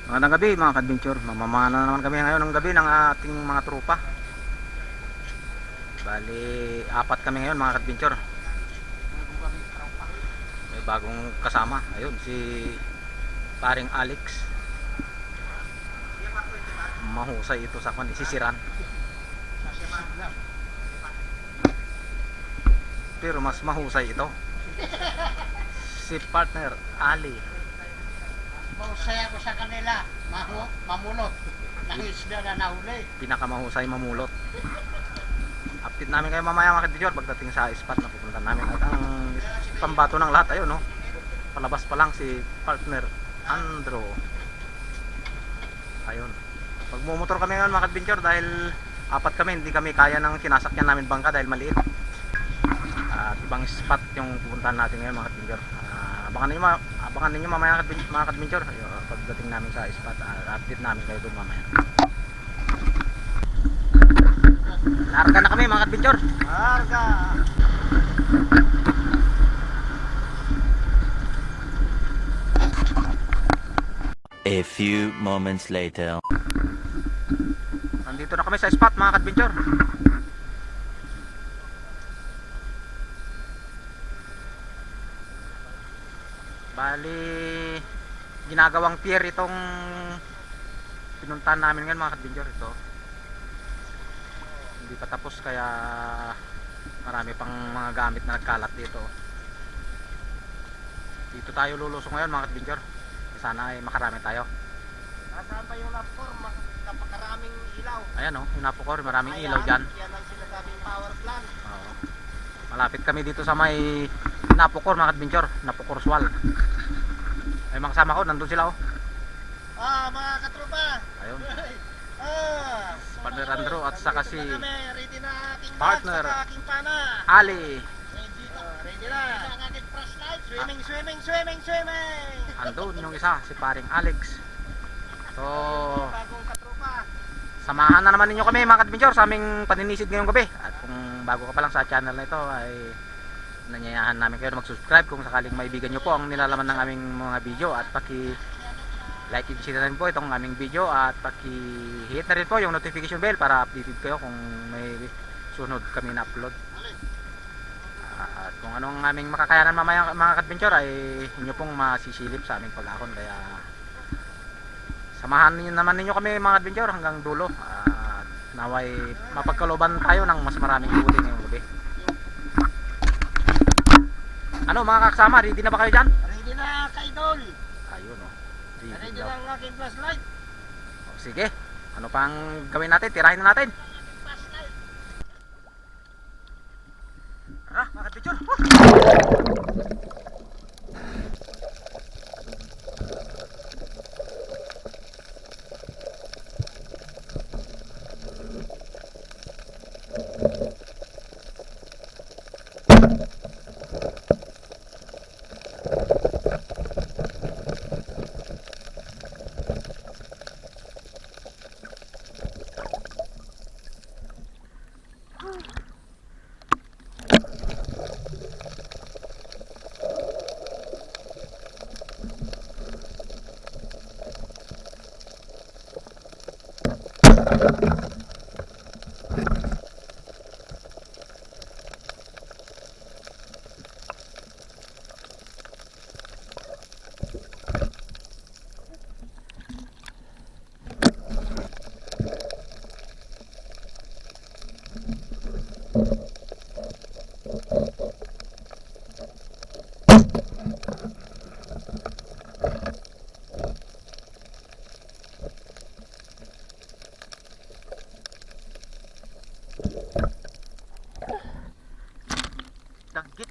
Magandang gabi mga ka-adventure. Mamamana na naman kami ngayon ng gabi ng ating mga tropa. Bali, apat kami ngayon mga ka-adventure. May bagong kasama. Ayun, si paring Alex. Mahusay ito sa kwan, sisiran. Pero mas mahusay ito. Si partner Ali. Mahusay ako sa kanila, mamulot. Nangisda na nahuli. Pinakamahusay mamulot. Update namin kayo mamaya mga ka-adventure pagdating sa spot na pupunta namin. At ang pambato ng lahat, ayun no. Palabas pa lang si partner Andro. Ayun. Magmumotor kami ngayon mga ka-adventure dahil apat kami, hindi kami kaya ng sinasakyan namin bangka dahil maliit. At ibang spot yung pupuntahan natin ngayon mga ka-adventure. Abangan ninyo mamaya mga ka-adventure pagdating namin sa spot. Update namin kayo doon mamaya. Larga na kami mga ka-adventure. Larga! A few moments later. Nandito na kami sa spot mga ka-adventure. Bali, ginagawang pier itong pinuntahan namin ngayon mga ka-adventure. Ito hindi pa tapos kaya marami pang mga gamit na nagkalat dito. Dito tayo lulusong ngayon mga ka-adventure. Sana ay makarami tayo. Nasaan ba yung napor? Napakaraming ilaw. Ayan o, yung Napocor, maraming ilaw dyan. Yan ang sinasabing power plant. Oo. Malapit kami dito sa may Napocor mga ka-adventure, Napocor Swal. Ay mga kasama ko, nandun sila o. Mga katropa. Ayun. Partner So, Andrew at saka si ready na aking partner bag, saka aking pana. Ali. Ready na. Ang aking flashlight. Swimming, swimming, swimming, swimming. Andun yung isa, si paring Alex. So, Bagong katropa. samahan na naman ninyo kami mga ka-adventure sa aming paninisid ngayong gabi. At kung bago ka pa lang sa channel na ito ay nanyayahan namin kayo na mag-subscribe kung sakaling maibigan nyo po ang nilalaman ng aming mga video. At like and share na rin po itong aming video. At hit na rin po yung notification bell para updated kayo kung may sunod kami na upload. At kung anong aming makakayanan mamaya mga ka-adventure ay inyo pong masisilip sa aming pag-akon. Kaya samahan ninyo kami mga adventure hanggang dulo. At naway mapagkalooban tayo ng mas maraming huli ngayong gabi. Ano mga kasama, ready na ba kayo dyan? Ready na, kaidol. Ayun o, Ready na ang aking flashlight. sige, ano pang gawin natin? Tirahin na natin. Tara mga adventure. Dagit.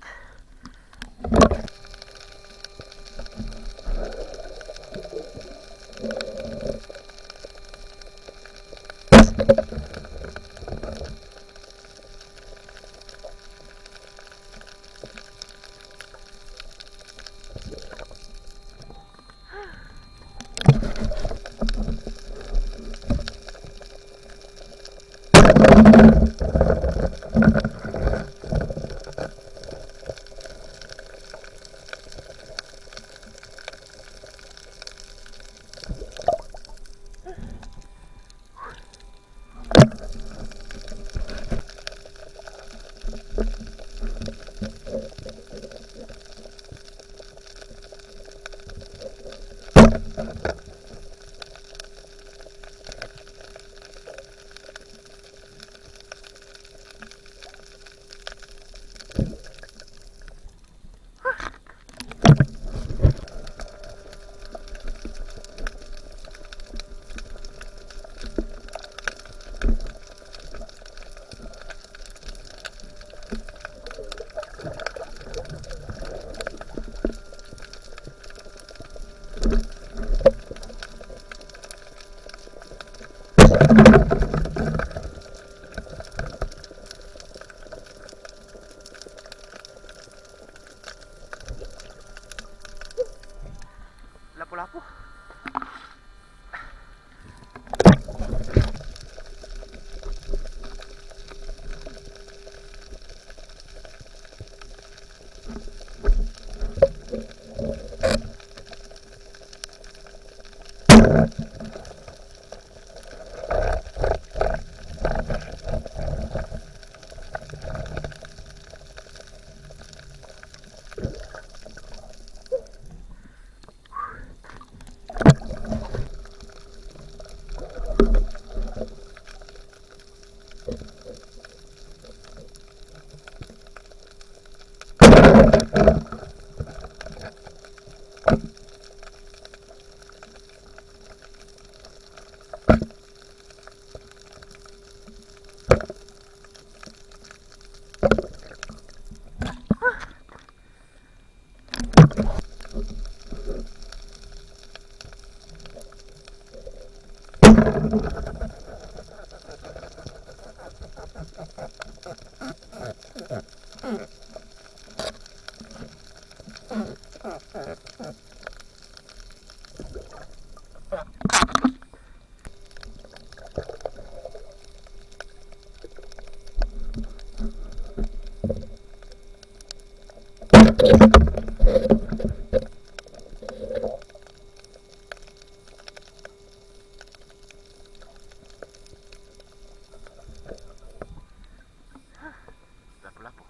Lapo-lapo.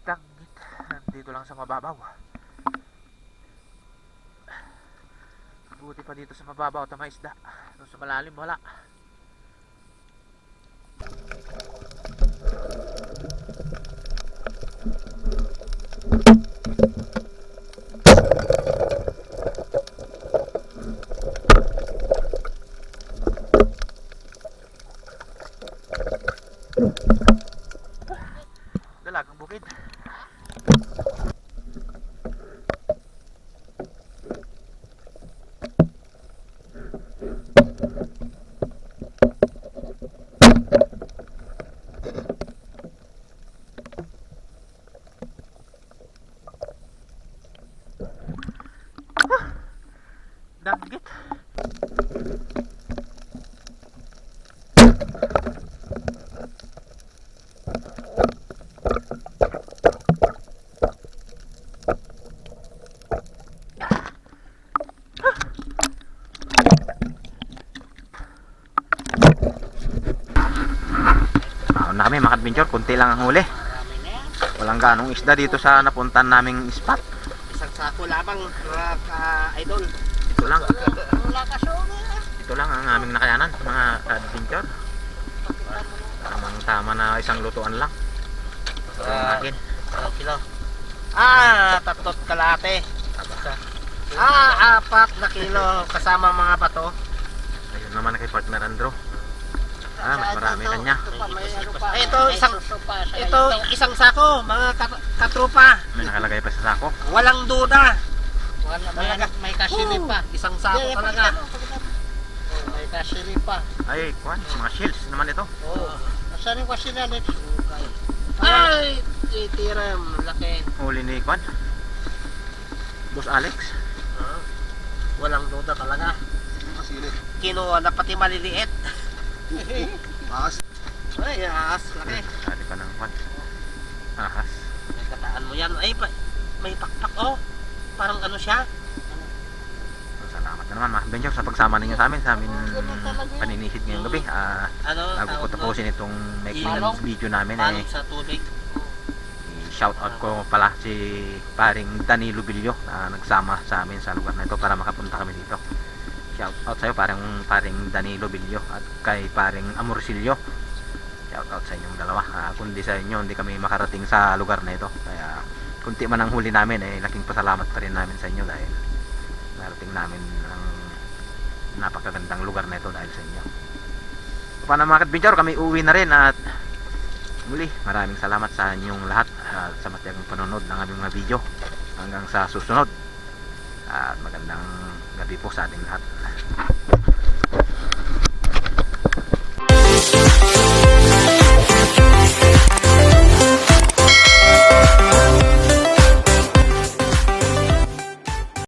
Tangit, dito lang sa mababaw. Buti pa dito sa mababaw tama isda. Doon sa malalim wala. Dalagang bukid. Danggit. Maon na kami mga adventure, kunti lang ang huli. Marami na yan. Walang ganong isda dito sa napuntan naming spot. Isang sako lamang, mga ka-idol. Ito lang. Wala ka sumi ah. Ito lang ang aming nakayanan mga adventure. Tamang tama na isang lutuan lang. Ito ang akin. Kilo. 3 kalate. Apat na kilo kasama mga bato. Ayun naman kay partner Andrew. Mas marami kanya. Ito isang sako, mga katropa. May nakalagay pa sa sako. Walang duda. May kasili pa. Isang sako talaga. May kasili pa. Ay, kuwan, mga shells naman ito. Asan yung kasili ulit? Ay, titiram, laki. Huli ni kuwan. Boss Alex. Walang duda talaga. Kinuha na pati maliliit. Ay, ahas, laki. Sali pa ng kuwan. Ahas. May kataan mo yan. Ay, may pakpak oh. Parang ano siya. Salamat na naman mga adventure sa pagsama ninyo sa amin paninisid ngayong gabi. Ano? Bago ko tapusin itong making Balong? video namin Balong sa tubig. shout out ko pala si paring Danilo Bilyo na nagsama sa amin sa lugar na ito para makapunta kami dito. Shout out sa iyo paring Danilo Bilyo at kay paring Amorcillo. Shout out sa inyong dalawa. Kundi sa inyo hindi kami makarating sa lugar na ito. Kaya kunti man ang huli namin laking pasalamat pa rin namin sa inyo dahil narating namin ang napakagandang lugar na ito dahil sa inyo. Paano mga adventure, kami uwi na rin at muli maraming salamat sa inyong lahat sa matiyagang panonood ng aming mga video. Hanggang sa susunod at magandang gabi po sa ating lahat.